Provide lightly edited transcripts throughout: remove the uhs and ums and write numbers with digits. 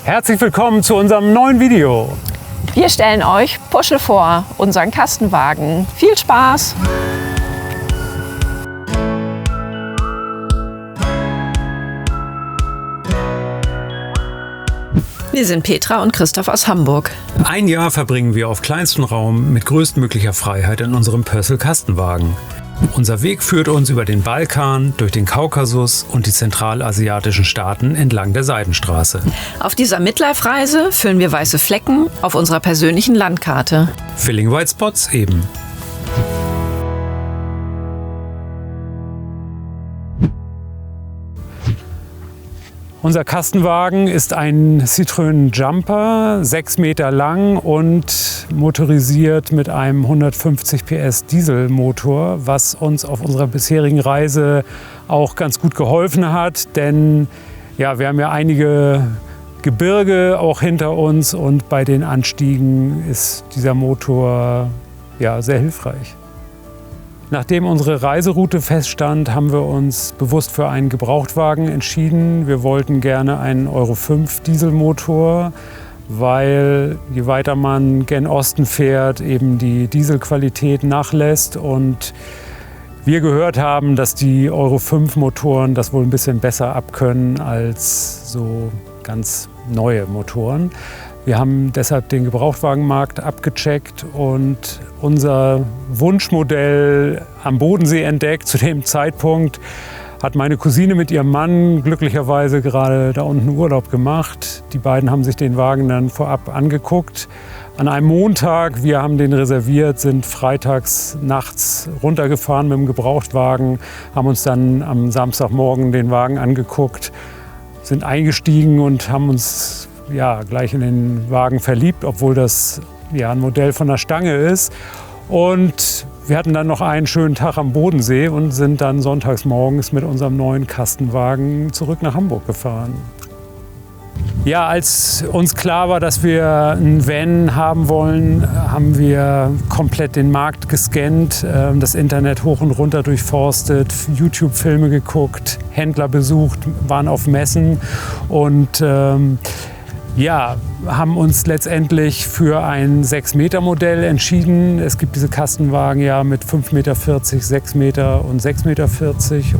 Herzlich willkommen zu unserem neuen Video. Wir stellen euch Puschel vor, unseren Kastenwagen. Viel Spaß! Wir sind Petra und Christoph aus Hamburg. Ein Jahr verbringen wir auf kleinstem Raum mit größtmöglicher Freiheit in unserem Pössl-Kastenwagen. Unser Weg führt uns über den Balkan, durch den Kaukasus und die zentralasiatischen Staaten entlang der Seidenstraße. Auf dieser Midlife-Reise füllen wir weiße Flecken auf unserer persönlichen Landkarte. Filling White Spots eben. Unser Kastenwagen ist ein Citroën Jumper, 6 Meter lang und motorisiert mit einem 150 PS Dieselmotor, was uns auf unserer bisherigen Reise auch ganz gut geholfen hat, denn ja, wir haben ja einige Gebirge auch hinter uns und bei den Anstiegen ist dieser Motor ja, sehr hilfreich. Nachdem unsere Reiseroute feststand, haben wir uns bewusst für einen Gebrauchtwagen entschieden. Wir wollten gerne einen Euro 5 Dieselmotor, weil je weiter man gen Osten fährt, eben die Dieselqualität nachlässt. Und wir gehört haben, dass die Euro 5 Motoren das wohl ein bisschen besser abkönnen als so ganz neue Motoren. Wir haben deshalb den Gebrauchtwagenmarkt abgecheckt und unser Wunschmodell am Bodensee entdeckt. Zu dem Zeitpunkt hat meine Cousine mit ihrem Mann glücklicherweise gerade da unten Urlaub gemacht. Die beiden haben sich den Wagen dann vorab angeguckt. An einem Montag, wir haben den reserviert, sind freitags nachts runtergefahren mit dem Gebrauchtwagen, haben uns dann am Samstagmorgen den Wagen angeguckt, sind eingestiegen und haben uns ja, gleich in den Wagen verliebt, obwohl das ja, ein Modell von der Stange ist. Und wir hatten dann noch einen schönen Tag am Bodensee und sind dann sonntags morgens mit unserem neuen Kastenwagen zurück nach Hamburg gefahren. Ja, als uns klar war, dass wir einen Van haben wollen, haben wir komplett den Markt gescannt, das Internet hoch und runter durchforstet, YouTube-Filme geguckt, Händler besucht, waren auf Messen und ja, haben uns letztendlich für ein 6-Meter-Modell entschieden. Es gibt diese Kastenwagen ja mit 5,40 Meter, 6 Meter und 6,40 Meter.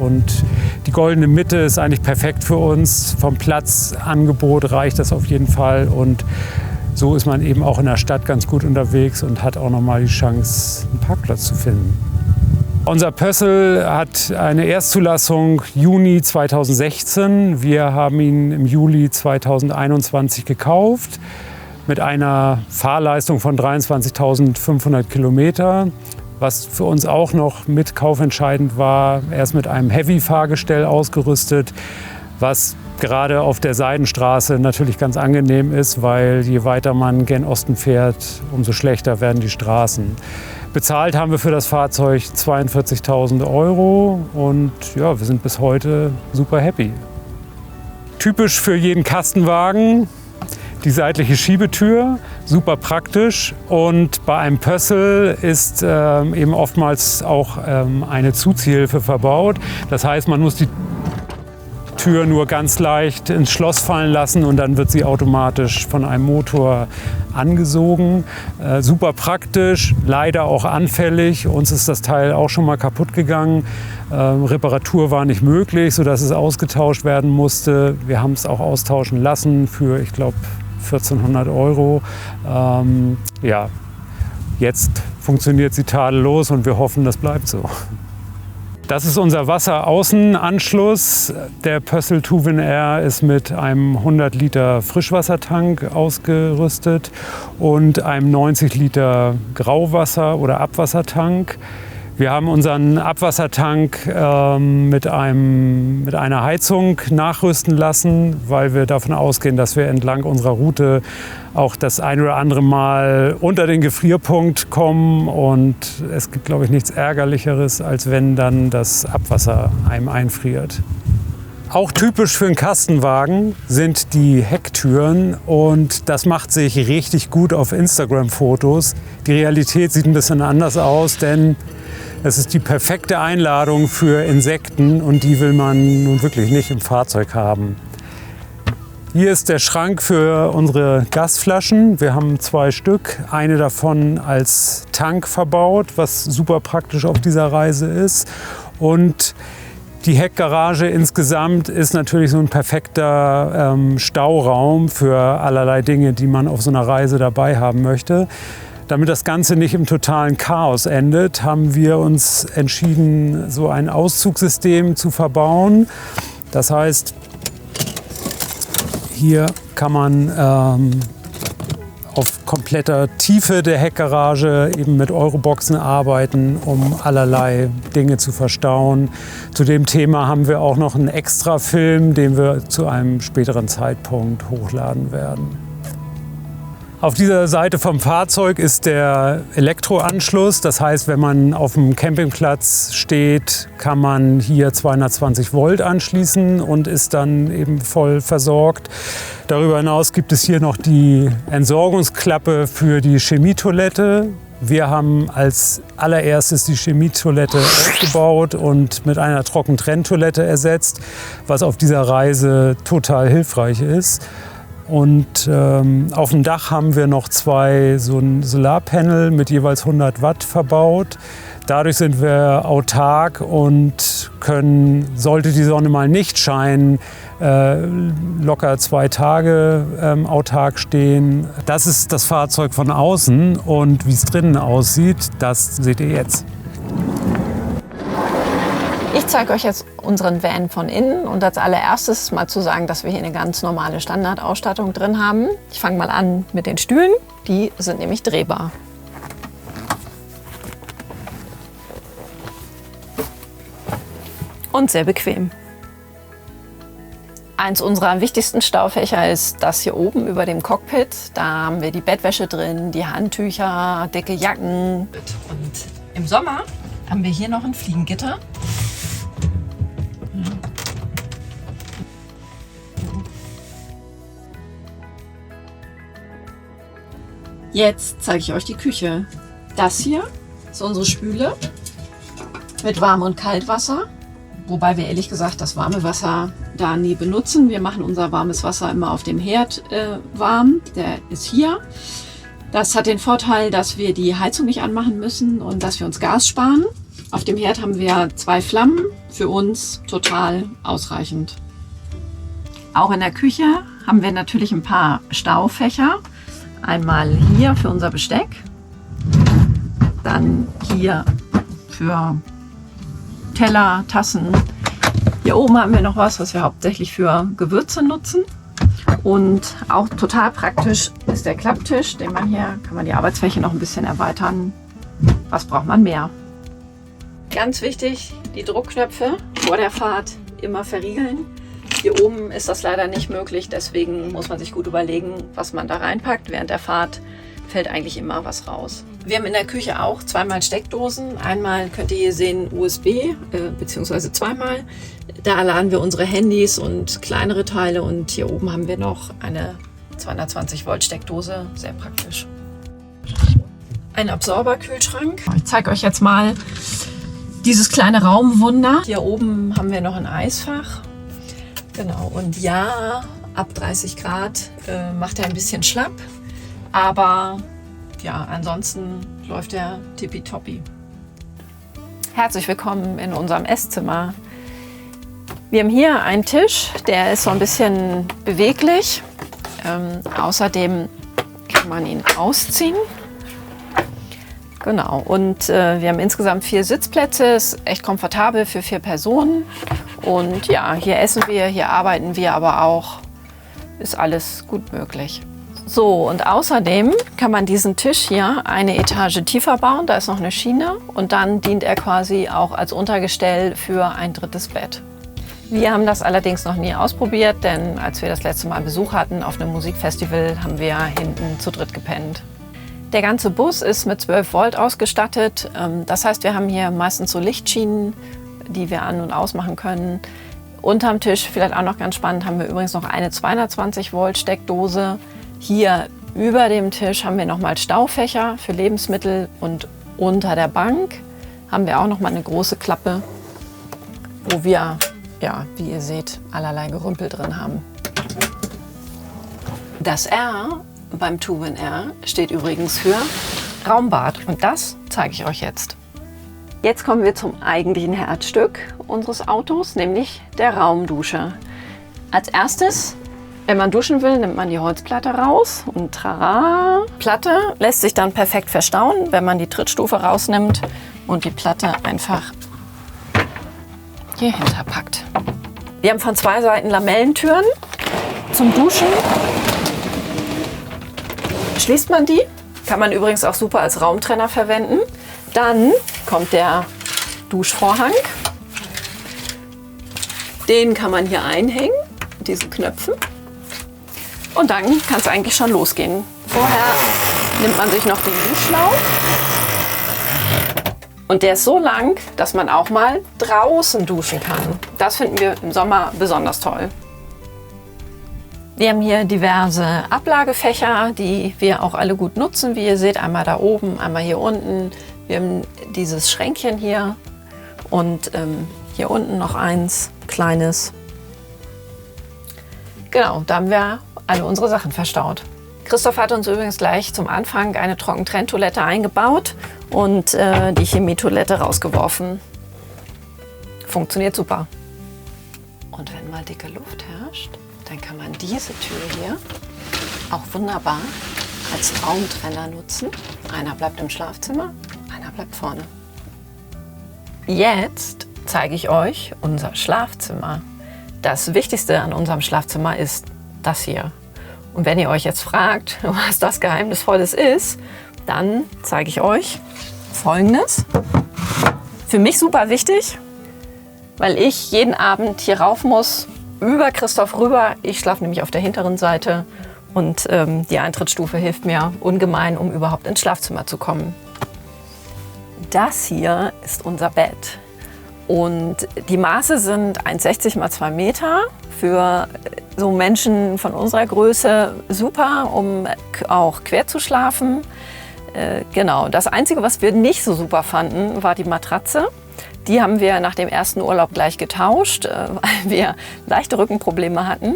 Und die goldene Mitte ist eigentlich perfekt für uns. Vom Platzangebot reicht das auf jeden Fall. Und so ist man eben auch in der Stadt ganz gut unterwegs und hat auch noch mal die Chance, einen Parkplatz zu finden. Unser Pössl hat eine Erstzulassung Juni 2016. Wir haben ihn im Juli 2021 gekauft mit einer Fahrleistung von 23.500 Kilometer. Was für uns auch noch mit kaufentscheidend war, er ist mit einem Heavy-Fahrgestell ausgerüstet, was gerade auf der Seidenstraße natürlich ganz angenehm ist, weil je weiter man gen Osten fährt, umso schlechter werden die Straßen. Bezahlt haben wir für das Fahrzeug 42.000 € und ja, wir sind bis heute super happy. Typisch für jeden Kastenwagen die seitliche Schiebetür, super praktisch, und bei einem Pössl ist eben oftmals auch eine Zuziehhilfe verbaut. Das heißt, man muss die Tür nur ganz leicht ins Schloss fallen lassen und dann wird sie automatisch von einem Motor angesogen. Super praktisch, leider auch anfällig. Uns ist das Teil auch schon mal kaputt gegangen. Reparatur war nicht möglich, sodass es ausgetauscht werden musste. Wir haben es auch austauschen lassen für, ich glaube, 1.400 €. Ja, jetzt funktioniert sie tadellos und wir hoffen, das bleibt so. Das ist unser Wasseraußenanschluss. Der Pössl Tuwin R ist mit einem 100 Liter Frischwassertank ausgerüstet und einem 90 Liter Grauwasser- oder Abwassertank. Wir haben unseren Abwassertank mit einer Heizung nachrüsten lassen, weil wir davon ausgehen, dass wir entlang unserer Route auch das ein oder andere Mal unter den Gefrierpunkt kommen. Und es gibt, glaube ich, nichts Ärgerlicheres, als wenn dann das Abwasser einem einfriert. Auch typisch für einen Kastenwagen sind die Hecktüren und das macht sich richtig gut auf Instagram-Fotos. Die Realität sieht ein bisschen anders aus, denn es ist die perfekte Einladung für Insekten und die will man nun wirklich nicht im Fahrzeug haben. Hier ist der Schrank für unsere Gasflaschen. Wir haben 2 Stück, eine davon als Tank verbaut, was super praktisch auf dieser Reise ist. Und die Heckgarage insgesamt ist natürlich so ein perfekter Stauraum für allerlei Dinge, die man auf so einer Reise dabei haben möchte. Damit das Ganze nicht im totalen Chaos endet, haben wir uns entschieden, so ein Auszugssystem zu verbauen. Das heißt, hier kann man auf kompletter Tiefe der Heckgarage eben mit Euroboxen arbeiten, um allerlei Dinge zu verstauen. Zu dem Thema haben wir auch noch einen Extrafilm, den wir zu einem späteren Zeitpunkt hochladen werden. Auf dieser Seite vom Fahrzeug ist der Elektroanschluss. Das heißt, wenn man auf dem Campingplatz steht, kann man hier 220 Volt anschließen und ist dann eben voll versorgt. Darüber hinaus gibt es hier noch die Entsorgungsklappe für die Chemietoilette. Wir haben als allererstes die Chemietoilette aufgebaut und mit einer Trockentrenntoilette ersetzt, was auf dieser Reise total hilfreich ist. Und auf dem Dach haben wir noch 2 so ein Solarpanel mit jeweils 100 Watt verbaut. Dadurch sind wir autark und können, sollte die Sonne mal nicht scheinen, locker 2 Tage autark stehen. Das ist das Fahrzeug von außen und wie es drinnen aussieht, das seht ihr jetzt. Ich zeige euch jetzt unseren Van von innen und als allererstes mal zu sagen, dass wir hier eine ganz normale Standardausstattung drin haben. Ich fange mal an mit den Stühlen, die sind nämlich drehbar. Und sehr bequem. Eins unserer wichtigsten Staufächer ist das hier oben über dem Cockpit. Da haben wir die Bettwäsche drin, die Handtücher, dicke Jacken. Und im Sommer haben wir hier noch ein Fliegengitter. Jetzt zeige ich euch die Küche. Das hier ist unsere Spüle mit Warm- und Kaltwasser. Wobei wir ehrlich gesagt das warme Wasser da nie benutzen. Wir machen unser warmes Wasser immer auf dem Herd warm. Der ist hier. Das hat den Vorteil, dass wir die Heizung nicht anmachen müssen und dass wir uns Gas sparen. Auf dem Herd haben wir 2 Flammen. Für uns total ausreichend. Auch in der Küche haben wir natürlich ein paar Staufächer. Einmal hier für unser Besteck, dann hier für Teller, Tassen. Hier oben haben wir noch was wir hauptsächlich für Gewürze nutzen. Und auch total praktisch ist der Klapptisch, kann man die Arbeitsfläche noch ein bisschen erweitern. Was braucht man mehr? Ganz wichtig, die Druckknöpfe vor der Fahrt immer verriegeln. Hier oben ist das leider nicht möglich, deswegen muss man sich gut überlegen, was man da reinpackt. Während der Fahrt fällt eigentlich immer was raus. Wir haben in der Küche auch 2-mal Steckdosen. Einmal könnt ihr hier sehen USB, beziehungsweise 2-mal. Da laden wir unsere Handys und kleinere Teile und hier oben haben wir noch eine 220 Volt Steckdose, sehr praktisch. Ein Absorberkühlschrank. Ich zeige euch jetzt mal dieses kleine Raumwunder. Hier oben haben wir noch ein Eisfach. Genau, und ja, ab 30 Grad macht er ein bisschen schlapp, aber ja, ansonsten läuft er tippitoppi. Herzlich willkommen in unserem Esszimmer. Wir haben hier einen Tisch, der ist so ein bisschen beweglich. Außerdem kann man ihn ausziehen. Genau, und wir haben insgesamt 4 Sitzplätze, ist echt komfortabel für 4 Personen. Und ja, hier essen wir, hier arbeiten wir aber auch, ist alles gut möglich. So, und außerdem kann man diesen Tisch hier eine Etage tiefer bauen, da ist noch eine Schiene und dann dient er quasi auch als Untergestell für ein 3. Bett. Wir haben das allerdings noch nie ausprobiert, denn als wir das letzte Mal Besuch hatten auf einem Musikfestival, haben wir hinten zu dritt gepennt. Der ganze Bus ist mit 12 Volt ausgestattet, das heißt, wir haben hier meistens so Lichtschienen, die wir an- und ausmachen können. Unterm Tisch, vielleicht auch noch ganz spannend, haben wir übrigens noch eine 220 Volt Steckdose. Hier über dem Tisch haben wir nochmal Staufächer für Lebensmittel und unter der Bank haben wir auch nochmal eine große Klappe, wo wir, ja, wie ihr seht, allerlei Gerümpel drin haben. Das R beim Two-in-R steht übrigens für Raumbad und das zeige ich euch jetzt. Jetzt kommen wir zum eigentlichen Herzstück unseres Autos, nämlich der Raumdusche. Als erstes, wenn man duschen will, nimmt man die Holzplatte raus und trara. Platte lässt sich dann perfekt verstauen, wenn man die Trittstufe rausnimmt und die Platte einfach hier hinterpackt. Wir haben von 2 Seiten Lamellentüren zum Duschen. Schließt man die, kann man übrigens auch super als Raumtrenner verwenden. Dann kommt der Duschvorhang. Den kann man hier einhängen, diesen Knöpfen. Und dann kann es eigentlich schon losgehen. Vorher nimmt man sich noch den Duschschlauch. Und der ist so lang, dass man auch mal draußen duschen kann. Das finden wir im Sommer besonders toll. Wir haben hier diverse Ablagefächer, die wir auch alle gut nutzen. Wie ihr seht, einmal da oben, einmal hier unten. Wir haben dieses Schränkchen hier und hier unten noch eins, kleines. Genau, da haben wir alle unsere Sachen verstaut. Christoph hat uns übrigens gleich zum Anfang eine Trockentrenntoilette eingebaut und die Chemietoilette rausgeworfen. Funktioniert super. Und wenn mal dicke Luft herrscht, dann kann man diese Tür hier auch wunderbar als Raumtrenner nutzen. Einer bleibt im Schlafzimmer, einer bleibt vorne. Jetzt zeige ich euch unser Schlafzimmer. Das Wichtigste an unserem Schlafzimmer ist das hier. Und wenn ihr euch jetzt fragt, was das Geheimnisvolles ist, dann zeige ich euch Folgendes. Für mich super wichtig, weil ich jeden Abend hier rauf muss, über Christoph rüber. Ich schlafe nämlich auf der hinteren Seite und die Eintrittsstufe hilft mir ungemein, um überhaupt ins Schlafzimmer zu kommen. Das hier ist unser Bett und die Maße sind 1,60 x 2 Meter. Für so Menschen von unserer Größe super, um auch quer zu schlafen. Genau, das Einzige, was wir nicht so super fanden, war die Matratze. Die haben wir nach dem ersten Urlaub gleich getauscht, weil wir leichte Rückenprobleme hatten.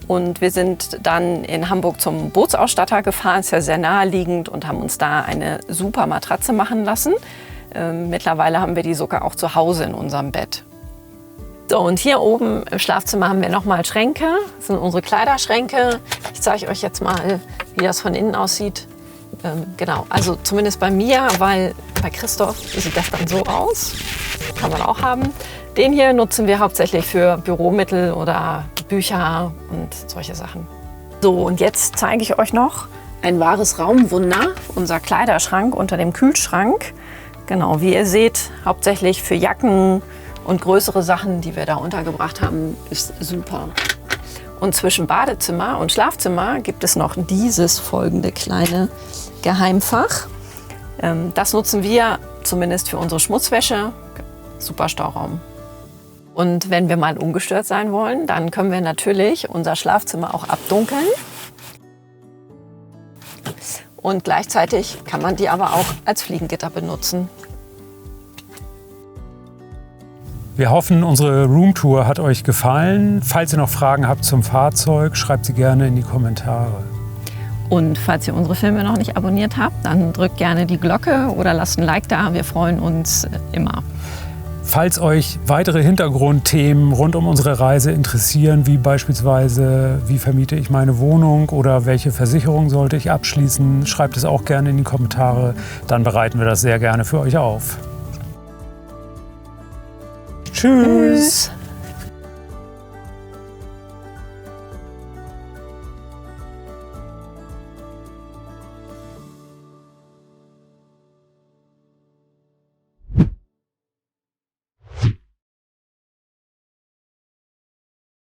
Und wir sind dann in Hamburg zum Bootsausstatter gefahren, ist ja sehr naheliegend, und haben uns da eine super Matratze machen lassen. Mittlerweile haben wir die sogar auch zu Hause in unserem Bett. So, und hier oben im Schlafzimmer haben wir nochmal Schränke. Das sind unsere Kleiderschränke. Ich zeige euch jetzt mal, wie das von innen aussieht. Genau, also zumindest bei mir, weil bei Christoph sieht das dann so aus. Kann man auch haben. Den hier nutzen wir hauptsächlich für Büromittel oder Bücher und solche Sachen. So, und jetzt zeige ich euch noch ein wahres Raumwunder. Unser Kleiderschrank unter dem Kühlschrank. Genau, wie ihr seht, hauptsächlich für Jacken und größere Sachen, die wir da untergebracht haben, ist super. Und zwischen Badezimmer und Schlafzimmer gibt es noch dieses folgende kleine Geheimfach. Das nutzen wir zumindest für unsere Schmutzwäsche. Super Stauraum. Und wenn wir mal ungestört sein wollen, dann können wir natürlich unser Schlafzimmer auch abdunkeln. Und gleichzeitig kann man die aber auch als Fliegengitter benutzen. Wir hoffen, unsere Roomtour hat euch gefallen. Falls ihr noch Fragen habt zum Fahrzeug, schreibt sie gerne in die Kommentare. Und falls ihr unsere Filme noch nicht abonniert habt, dann drückt gerne die Glocke oder lasst ein Like da. Wir freuen uns immer. Falls euch weitere Hintergrundthemen rund um unsere Reise interessieren, wie beispielsweise, wie vermiete ich meine Wohnung oder welche Versicherung sollte ich abschließen, schreibt es auch gerne in die Kommentare. Dann bereiten wir das sehr gerne für euch auf. Tschüss!